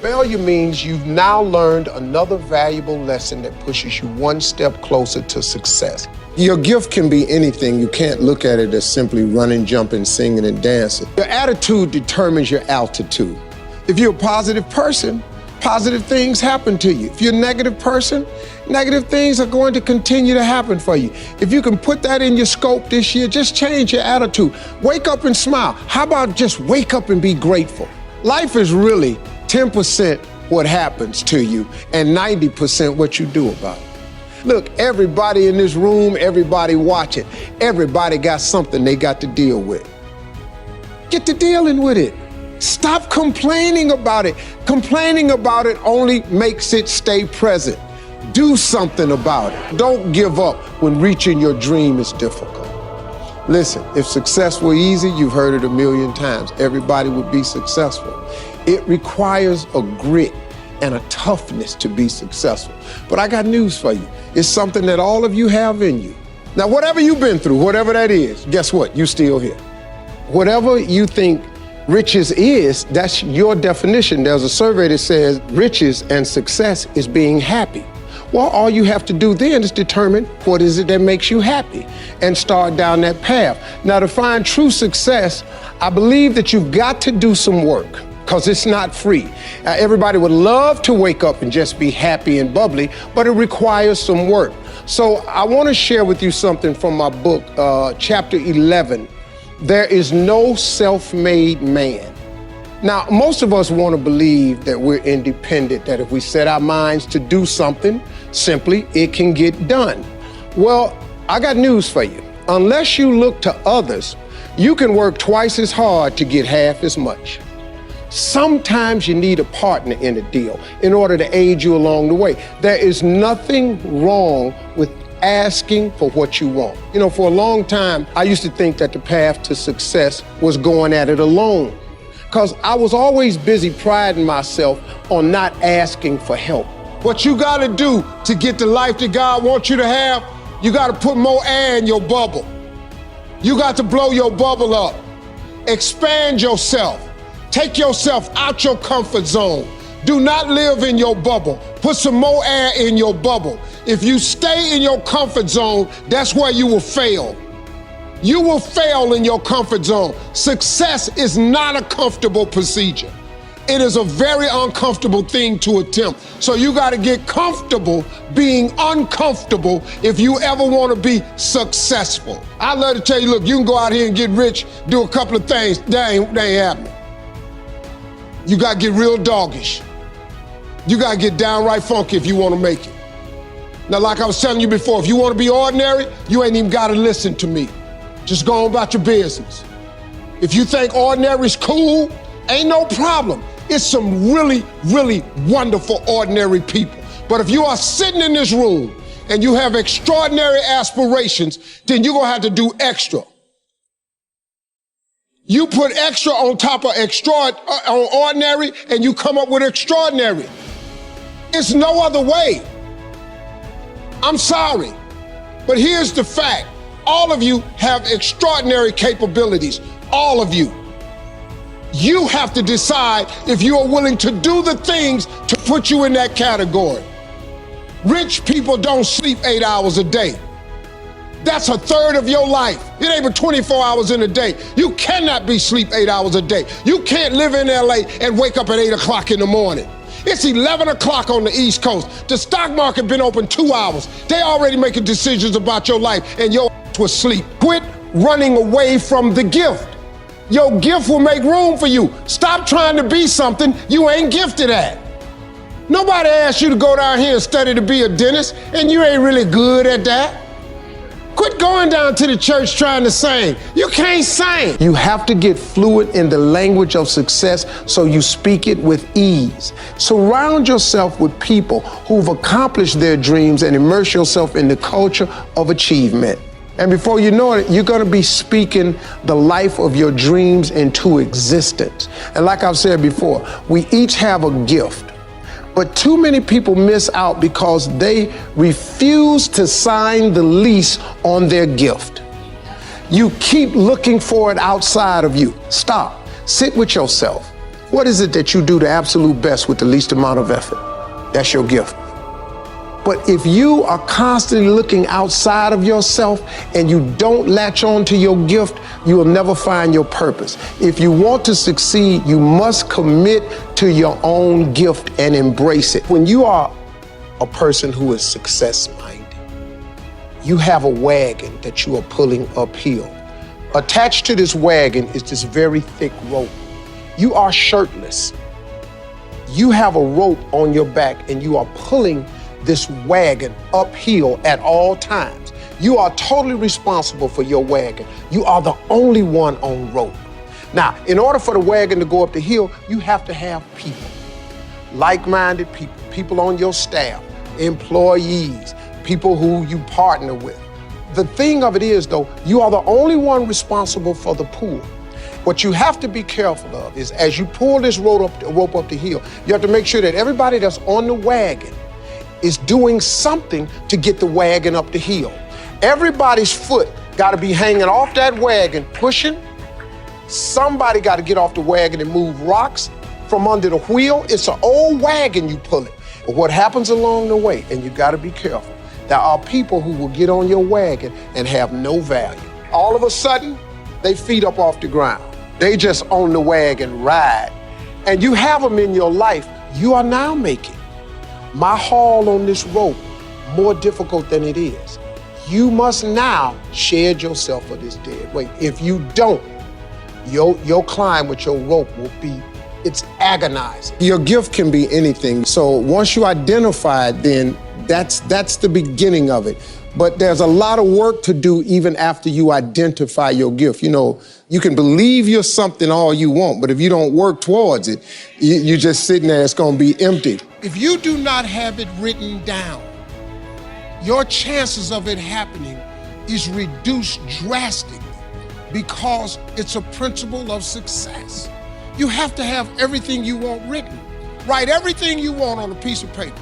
Failure means you've now learned another valuable lesson that pushes you one step closer to success. Your gift can be anything. You can't look at it as simply running, jumping, singing, and dancing. Your attitude determines your altitude. If you're a positive person, positive things happen to you. If you're a negative person, negative things are going to continue to happen for you. If you can put that in your scope this year, just change your attitude. Wake up and smile. How about just wake up and be grateful? Life is really 10% what happens to you and 90% what you do about it. Look, everybody in this room, everybody watching, everybody got something they got to deal with. Get to dealing with it. Stop complaining about it. Complaining about it only makes it stay present. Do something about it. Don't give up when reaching your dream is difficult. Listen, if success were easy, you've heard it a million times. Everybody would be successful. It requires a grit and a toughness to be successful. But I got news for you. It's something that all of you have in you. Now, whatever you've been through, whatever that is, guess what? You're still here. Whatever you think riches is, that's your definition. There's a survey that says riches and success is being happy. Well, all you have to do then is determine what is it that makes you happy and start down that path. Now, to find true success, I believe that you've got to do some work, because it's not free. Everybody would love to wake up and just be happy and bubbly, but it requires some work. So I want to share with you something from my book, chapter 11. There is no self-made man. Now, most of us want to believe that we're independent, that if we set our minds to do something, simply it can get done. Well, I got news for you. Unless you look to others, you can work twice as hard to get half as much. Sometimes you need a partner in a deal in order to aid you along the way. There is nothing wrong with asking for what you want. You know, for a long time, I used to think that the path to success was going at it alone, because I was always busy priding myself on not asking for help. What you got to do to get the life that God wants you to have, you got to put more air in your bubble. You got to blow your bubble up. Expand yourself. Take yourself out your comfort zone. Do not live in your bubble. Put some more air in your bubble. If you stay in your comfort zone, that's where you will fail. You will fail in your comfort zone. Success is not a comfortable procedure. It is a very uncomfortable thing to attempt. So you got to get comfortable being uncomfortable if you ever want to be successful. I love to tell you, look, you can go out here and get rich, do a couple of things. That ain't happening. You got to get real doggish. You got to get downright funky if you want to make it. Now, like I was telling you before, if you want to be ordinary, you ain't even got to listen to me. Just go on about your business. If you think ordinary's cool, ain't no problem. It's some really, really wonderful ordinary people. But if you are sitting in this room and you have extraordinary aspirations, then you're going to have to do extra. You put extra on top of ordinary, and you come up with extraordinary. It's no other way. I'm sorry, but here's the fact. All of you have extraordinary capabilities, all of you. You have to decide if you are willing to do the things to put you in that category. Rich people don't sleep 8 hours a day. That's a third of your life. It ain't but 24 hours in a day. You cannot be sleep 8 hours a day. You can't live in LA and wake up at 8 o'clock in the morning. It's 11 o'clock on the East Coast. The stock market been open 2 hours. They already making decisions about your life and your ass was asleep. Quit running away from the gift. Your gift will make room for you. Stop trying to be something you ain't gifted at. Nobody asked you to go down here and study to be a dentist, and you ain't really good at that. Quit going down to the church trying to sing. You can't sing. You have to get fluent in the language of success so you speak it with ease. Surround yourself with people who've accomplished their dreams and immerse yourself in the culture of achievement. And before you know it, you're going to be speaking the life of your dreams into existence. And like I've said before, we each have a gift. But too many people miss out because they refuse to sign the lease on their gift. You keep looking for it outside of you. Stop. Sit with yourself. What is it that you do the absolute best with the least amount of effort? That's your gift. But if you are constantly looking outside of yourself and you don't latch on to your gift, you will never find your purpose. If you want to succeed, you must commit to your own gift and embrace it. When you are a person who is success-minded, you have a wagon that you are pulling uphill. Attached to this wagon is this very thick rope. You are shirtless. You have a rope on your back and you are pulling this wagon uphill at all times. You are totally responsible for your wagon. You are the only one on rope. Now, in order for the wagon to go up the hill, you have to have people, like-minded people, people on your staff, employees, people who you partner with. The thing of it is, though, you are the only one responsible for the pull. What you have to be careful of is as you pull this rope up the hill, you have to make sure that everybody that's on the wagon is doing something to get the wagon up the hill. Everybody's foot got to be hanging off that wagon, pushing. Somebody got to get off the wagon and move rocks from under the wheel. It's an old wagon you pulling. But what happens along the way, and you got to be careful, there are people who will get on your wagon and have no value. All of a sudden, they feet up off the ground. They just on the wagon ride. And you have them in your life. You are now making my haul on this rope more difficult than it is. You must now shed yourself for this dead weight. If you don't, your climb with your rope will be, it's agonizing. Your gift can be anything. So once you identify it, then that's the beginning of it. But there's a lot of work to do even after you identify your gift. You know, you can believe you're something all you want, but if you don't work towards it, you're just sitting there, it's gonna be empty. If you do not have it written down, your chances of it happening is reduced drastically because it's a principle of success. You have to have everything you want written. Write everything you want on a piece of paper.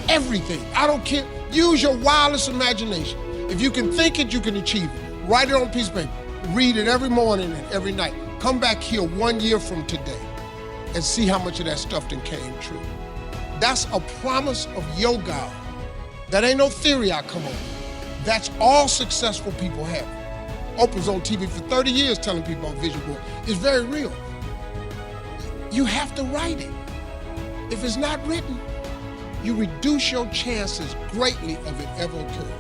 Everything. I don't care. Use your wildest imagination. If you can think it, you can achieve it. Write it on a piece of paper. Read it every morning and every night. Come back here 1 year from today and see how much of that stuff then came true. That's a promise of your God. That ain't no theory I come up with. That's all successful people have. Oprah's on TV for 30 years telling people about vision board. It's very real. You have to write it. If it's not written, you reduce your chances greatly of it ever occurring.